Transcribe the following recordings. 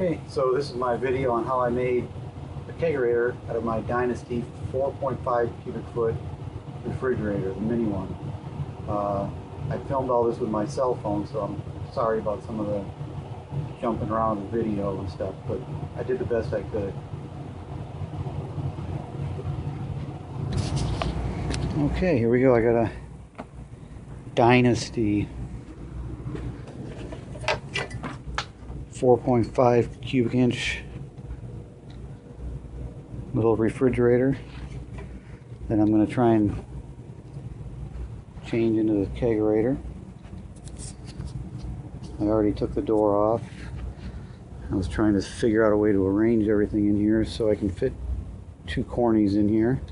Okay, so this is my video on how I made a kegerator out of my Dynasty 4.5 cubic foot refrigerator, the mini one. I filmed all this with my cell phone, so I'm sorry about some of the jumping around in the video and stuff, but I did the best I could. Okay, here we go. I got a Dynasty 4.5 cubic inch little refrigerator that I'm going to try and change into the kegerator. I already took the door off. I was trying to figure out a way to arrange everything in here so I can fit two cornies in here.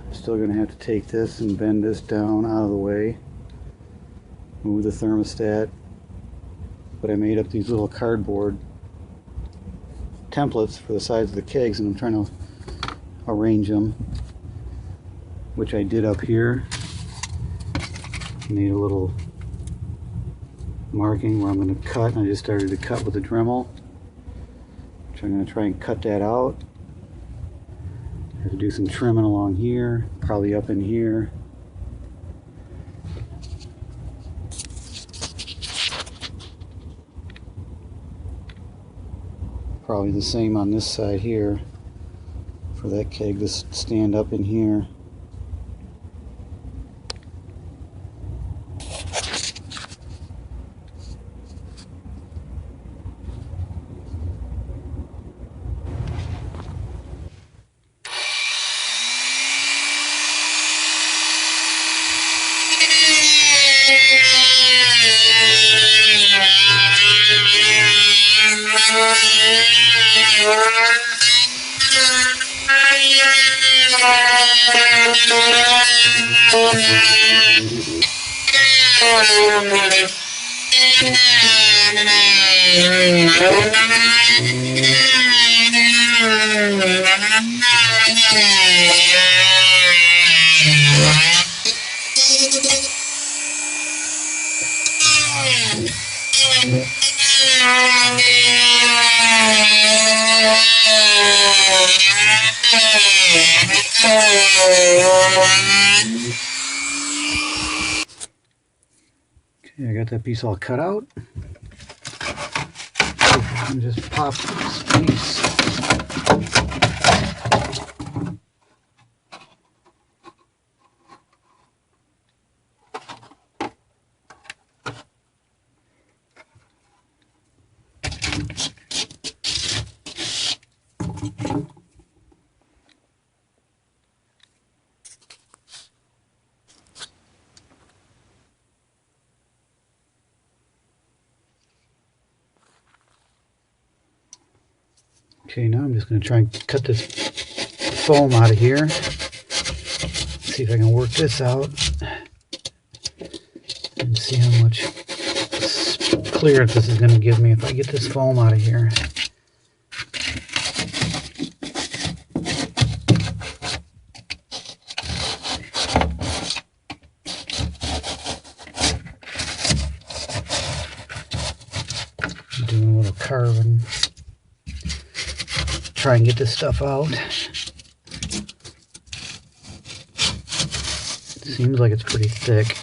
I'm still going to have to take this and bend this down out of the way, move the thermostat, but I made up these little cardboard templates for the sides of the kegs, and I'm trying to arrange them, which I did up here. Made a little marking where I'm going to cut, and I just started to cut with a Dremel, which I'm going to try and cut that out. I have to do some trimming along here, probably up in here. Probably the same on this side here for that keg to stand up in here. Okay, I got that piece all cut out. And just pop this piece. Okay, now I'm just going to try and cut this foam out of here. See if I can work this out and see how much clearance this is going to give me if I get this foam out of here. I'm doing a little carving. Try and get this stuff out. Seems like it's pretty thick.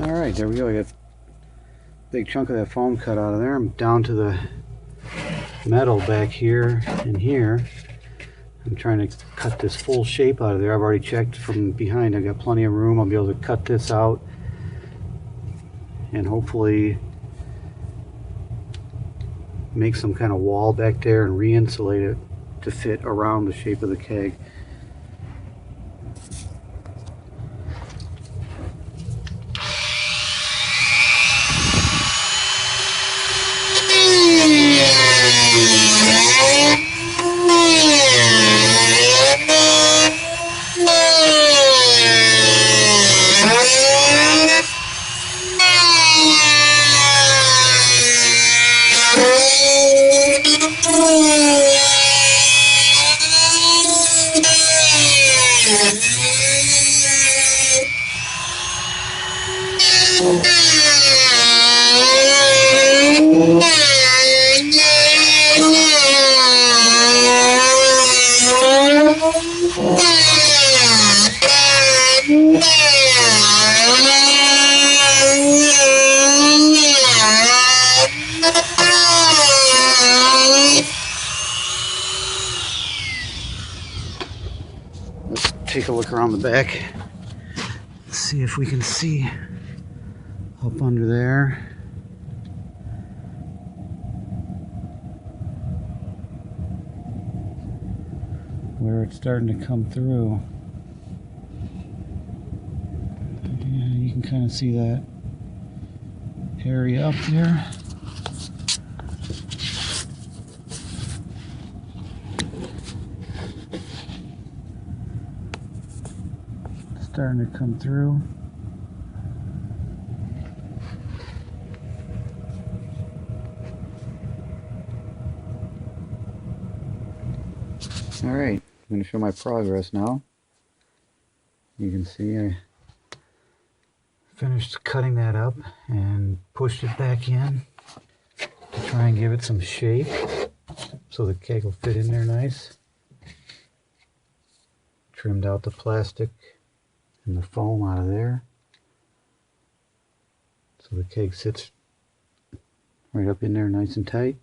Alright, there we go. I got a big chunk of that foam cut out of there. I'm down to the metal back here and here. I'm trying to cut this full shape out of there. I've already checked from behind. I've got plenty of room. I'll be able to cut this out and hopefully make some kind of wall back there and re-insulate it to fit around the shape of the keg. Let's take a look around the back. See if we can see up under there. Where it's starting to come through. Yeah, you can kind of see that area up there. Starting to come through. All right, I'm going to show my progress now. You can see I finished cutting that up and pushed it back in to try and give it some shape so the keg will fit in there nice. Trimmed out the plastic and the foam out of there so the keg sits right up in there nice and tight.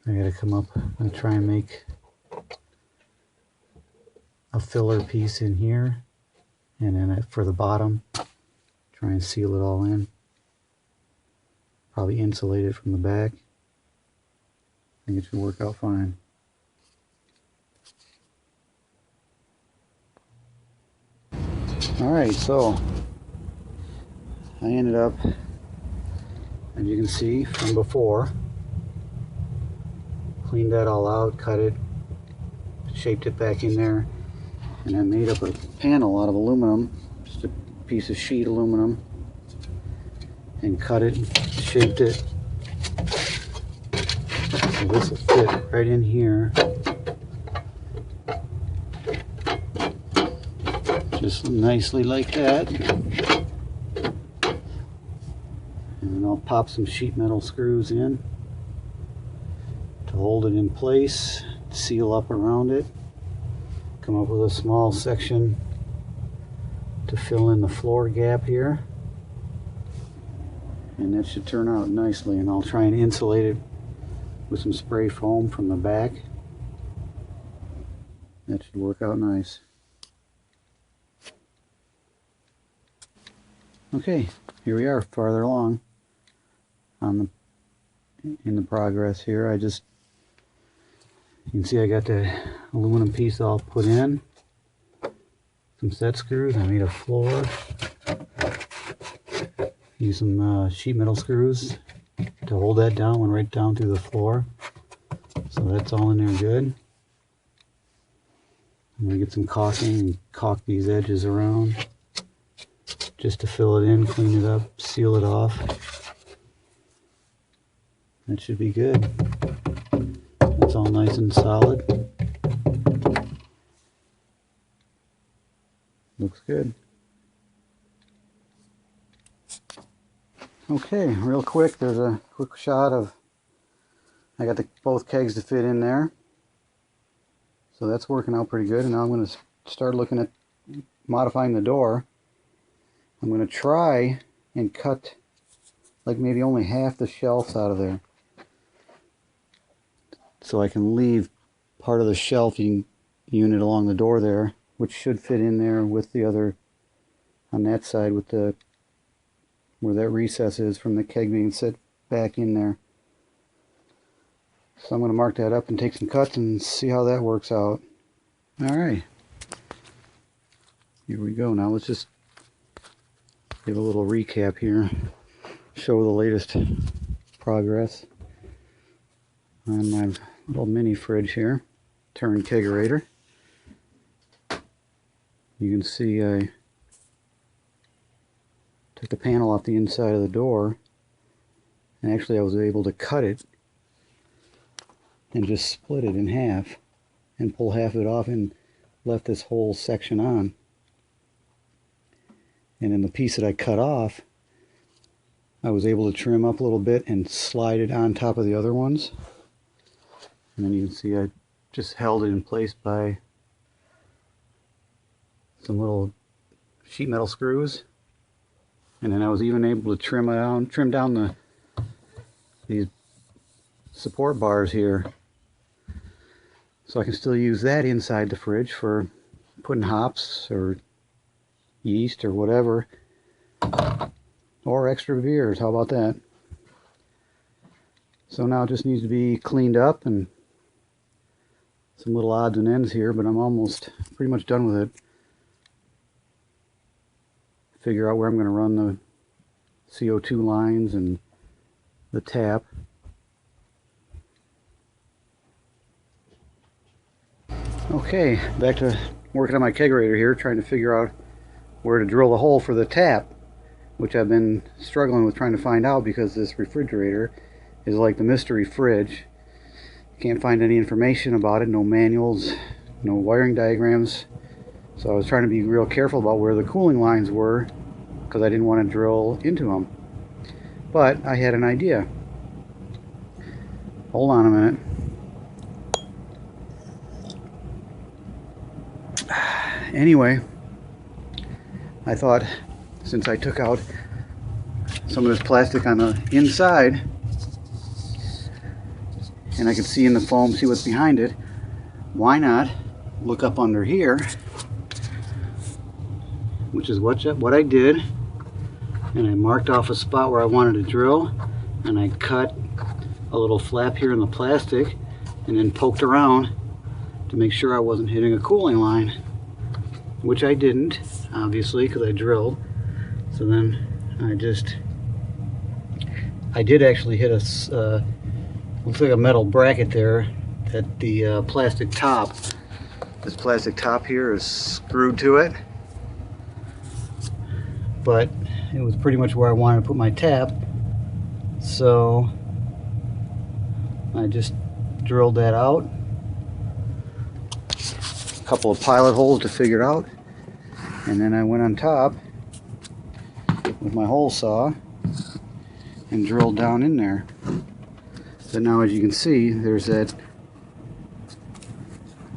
I gotta come up and try and make a filler piece in here, and then for the bottom try and seal it all in, probably insulate it from the back. I think it should work out fine. Alright, so I ended up, as you can see from before, cleaned that all out, cut it, shaped it back in there, and I made up a panel out of aluminum, just a piece of sheet aluminum, and cut it, shaped it. So this will fit right in here. Just nicely like that. And then I'll pop some sheet metal screws in to hold it in place, seal up around it, come up with a small section to fill in the floor gap here, and that should turn out nicely. And I'll try and insulate it with some spray foam from the back. That should work out nice. Okay, here we are, farther along in the progress here. You can see I got the aluminum piece all put in, some set screws. I made a floor, use some sheet metal screws to hold that down, went right down through the floor, so that's all in there good. I'm going to get some caulking and caulk these edges around just to fill it in, clean it up, seal it off. That should be good. It's all nice and solid. Looks good. Okay, real quick, there's a quick shot of, I got both kegs to fit in there. So that's working out pretty good. And now I'm going to start looking at modifying the door. I'm going to try and cut like maybe only half the shelves out of there, so I can leave part of the shelving unit along the door there, which should fit in there with the other on that side, with the where that recess is from the keg being set back in there. So I'm going to mark that up and take some cuts and see how that works out. Alright, here we go. Now let's just give a little recap here, show the latest progress on my little mini fridge here, turn kegerator. You can see I took the panel off the inside of the door, and actually I was able to cut it and just split it in half and pull half of it off and left this whole section on. And then the piece that I cut off, I was able to trim up a little bit and slide it on top of the other ones. And then you can see I just held it in place by some little sheet metal screws. And then I was even able to trim down these support bars here. So I can still use that inside the fridge for putting hops or yeast or whatever. Or extra beers, how about that? So now it just needs to be cleaned up and some little odds and ends here, but I'm almost pretty much done with it. Figure out where I'm going to run the CO2 lines and the tap. Okay, back to working on my kegerator here, trying to figure out where to drill the hole for the tap, which I've been struggling with trying to find out because this refrigerator is like the mystery fridge. Can't find any information about it, no manuals, no wiring diagrams. So I was trying to be real careful about where the cooling lines were because I didn't want to drill into them. But I had an idea. Hold on a minute. Anyway, I thought since I took out some of this plastic on the inside and I could see in the foam, see what's behind it, why not look up under here, which is what I did, and I marked off a spot where I wanted to drill, and I cut a little flap here in the plastic and then poked around to make sure I wasn't hitting a cooling line, which I didn't, obviously, because I drilled. So then I did actually hit a looks like a metal bracket there at the plastic top. This plastic top here is screwed to it, but it was pretty much where I wanted to put my tap, so I just drilled that out. A couple of pilot holes to figure it out, and then I went on top with my hole saw and drilled down in there. So now, as you can see, there's that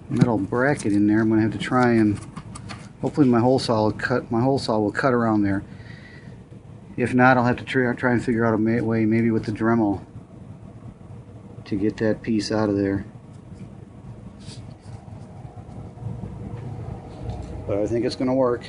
metal bracket in there. I'm going to have to try and hopefully my hole saw will cut around there. If not, I'll have to try and figure out a way, maybe with the Dremel, to get that piece out of there. But I think it's going to work.